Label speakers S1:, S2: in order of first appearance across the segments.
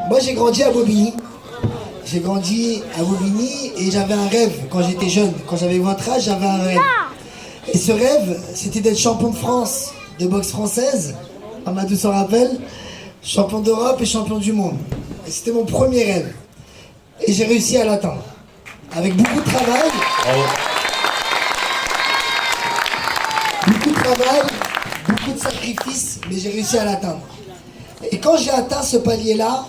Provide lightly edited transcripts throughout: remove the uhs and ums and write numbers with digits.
S1: Moi, j'ai grandi à Bobigny. J'ai grandi à Bobigny et j'avais un rêve quand j'étais jeune. Quand j'avais votre âge, j'avais un rêve. Et ce rêve, c'était d'être champion de France de boxe française. Amadou s'en rappelle. Champion d'Europe et champion du monde. Et c'était mon premier rêve. Et j'ai réussi à l'atteindre. Avec beaucoup de travail. Beaucoup de travail, beaucoup de sacrifices, mais j'ai réussi à l'atteindre. Et quand j'ai atteint ce palier-là,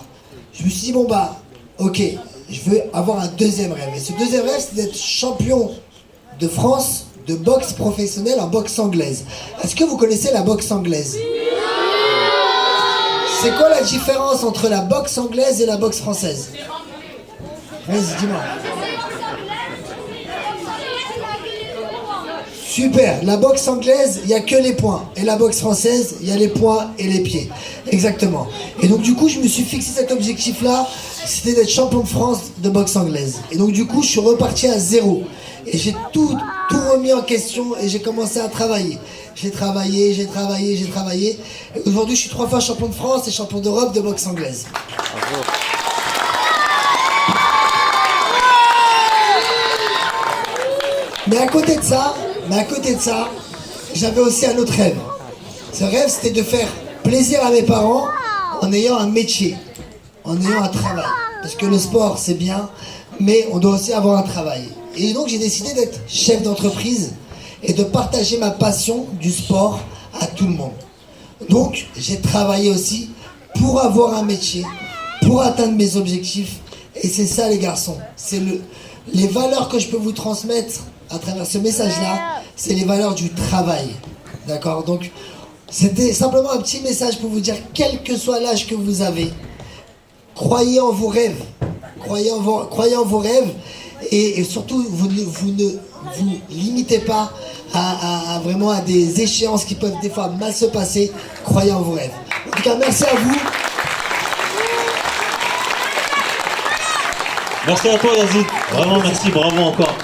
S1: je me suis dit, bon bah, ok, je veux avoir un deuxième rêve. Et ce deuxième rêve, c'est d'être champion de France de boxe professionnelle en boxe anglaise. Est-ce que vous connaissez la boxe anglaise? C'est quoi la différence entre la boxe anglaise et la boxe française? Vas-y, dis-moi. Super, la boxe anglaise, il n'y a que les poings. Et la boxe française, il y a les poings et les pieds. Exactement. Et donc du coup, je me suis fixé cet objectif-là, c'était d'être champion de France de boxe anglaise. Et donc du coup, je suis reparti à zéro. Et j'ai tout remis en question et j'ai commencé à travailler. J'ai travaillé. Et aujourd'hui, je suis 3 fois champion de France et champion d'Europe de boxe anglaise. Bravo. Mais à côté de ça, j'avais aussi un autre rêve. Ce rêve, c'était de faire plaisir à mes parents en ayant un métier, en ayant un travail. Parce que le sport, c'est bien, mais on doit aussi avoir un travail. Et donc, j'ai décidé d'être chef d'entreprise et de partager ma passion du sport à tout le monde. Donc, j'ai travaillé aussi pour avoir un métier, pour atteindre mes objectifs. Et c'est ça, les garçons. C'est les valeurs que je peux vous transmettre à travers ce message-là, c'est les valeurs du travail. D'accord? Donc, c'était simplement un petit message pour vous dire, quel que soit l'âge que vous avez, croyez en vos rêves. Croyez en vos rêves. Et surtout, vous ne vous limitez pas vraiment à des échéances qui peuvent des fois mal se passer. Croyez en vos rêves. En tout cas, merci à vous.
S2: Merci à toi, Yazid. Vraiment, merci, bravo encore.